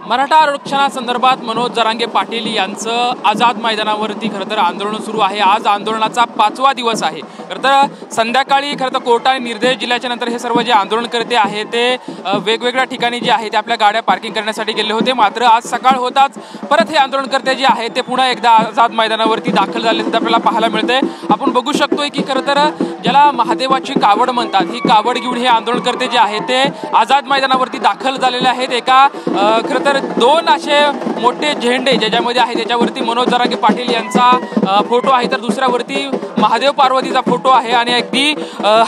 मराठा आरक्षणासंदर्भात मनोज जरांगे पाटील यांचं आझाद मैदानावरती खरं तर आंदोलन सुरू आहे। आज आंदोलनाचा 5वा दिवस आहे। खरं तर संध्याकाळी खरं तर कोर्टाने निर्देश दिल्याच्या नंतर हे सर्व जे आंदोलनकर्ते आहेत ते वेगवेगळ्या ठिकाणी जे आहे ते आपल्या गाड्या पार्किंग करण्यासाठी गेले होते। मात्र आज सकाळ होताच परत हे आंदोलनकर्ते जे आहेत ते पुन्हा एकदा आझाद मैदानावरती दाखल झाले आपल्याला पाहायला मिळते। आपण बघू शकतोय की खरं तर ज्याला महादेवाची कावड म्हणतात, ही कावड घेऊन हे आंदोलनकर्ते जे आहेत ते आझाद मैदानावरती दाखल झालेले आहेत। एका खरं तर 2 असे मोठे झेंडे ज्याच्यामध्ये आहे त्याच्यावरती मनोज जरांगे पाटील यांचा फोटो आहे, तर दुसऱ्यावरती महादेव पार्वतीचा फोटो आहे आणि अगदी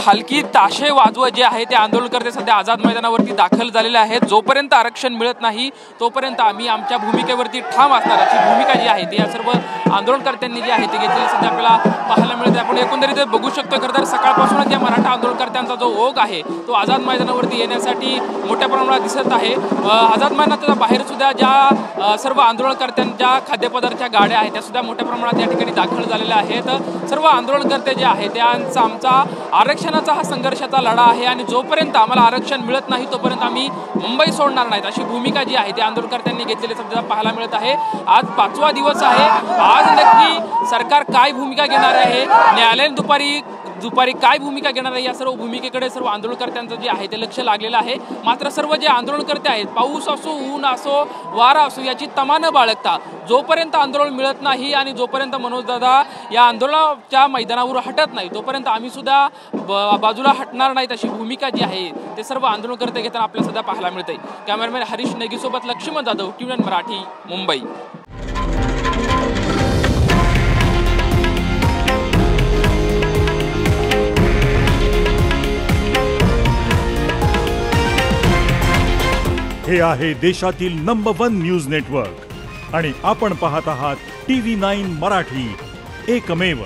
हलकी ताशे वाजवत जे आहे ते आंदोलनकर्ते सध्या आझाद मैदानावरती दाखल झालेले आहेत। जोपर्यंत आरक्षण मिळत नाही तोपर्यंत आम्ही आमच्या भूमिकेवरती ठाम असणार अशी भूमिका जी आहे ती या सर्व आंदोलनकर्त्यांनी जी आहे ती घेतलेली सध्या आपल्याला पाहायला मिळते। आपण एकंदरीत बघू शकतो खरं तर सकाळपासूनच या मराठा आंदोलनकर्त्यांचा जो ओघ आहे तो आझाद मैदानावरती येण्यासाठी मोठ्या प्रमाणात दिसत आहे। आझाद मैदानाच्या बाहेर सुद्धा ज्या सर्व आंदोलनकर्त्यांच्या खाद्यपदार्थाच्या गाड्या आहेत त्या सुद्धा मोठ्या प्रमाणात या ठिकाणी दाखल झालेल्या आहेत। सर्व आंदोलनकर्ते जे आहेत त्यांचा आमचा आरक्षणाचा हा संघर्षाचा लढा आहे आणि जोपर्यंत आम्हाला आरक्षण मिळत नाही तोपर्यंत आम्ही मुंबई सोडणार नाहीत अशी भूमिका जी आहे ती आंदोलनकर्त्यांनी घेतलेली सध्या पाहायला मिळत आहे। आज 5वा दिवस आहे। आज नक्की सरकार काय भूमिका घेणार आहे, न्यायालयाने दुपारी काय भूमिका घेणार आहे, या सर्व भूमिकेकडे सर्व आंदोलनकर्त्यांचं जे आहे ते लक्ष लागलेलं आहे। मात्र सर्व जे आंदोलनकर्ते आहेत पाऊस असो, ऊन असो, वारा असो याची तमा न बाळगता जोपर्यंत आंदोलन मिळत नाही आणि जोपर्यंत मनोजदादा या आंदोलनाच्या मैदानावर हटत नाही तोपर्यंत आम्ही सुद्धा बाजूला हटणार नाहीत अशी भूमिका जी आहे ते सर्व आंदोलनकर्ते घेताना आपल्याला सध्या पाहायला मिळते। कॅमेरामॅन हरीश नेगीसोबत लक्ष्मण जाधव, TVN मराठी, मुंबई। हे आहे देशातील नंबर 1 न्यूज नेटवर्क आणि आपण पाहत आहात TV9 मराठी, एकमेव।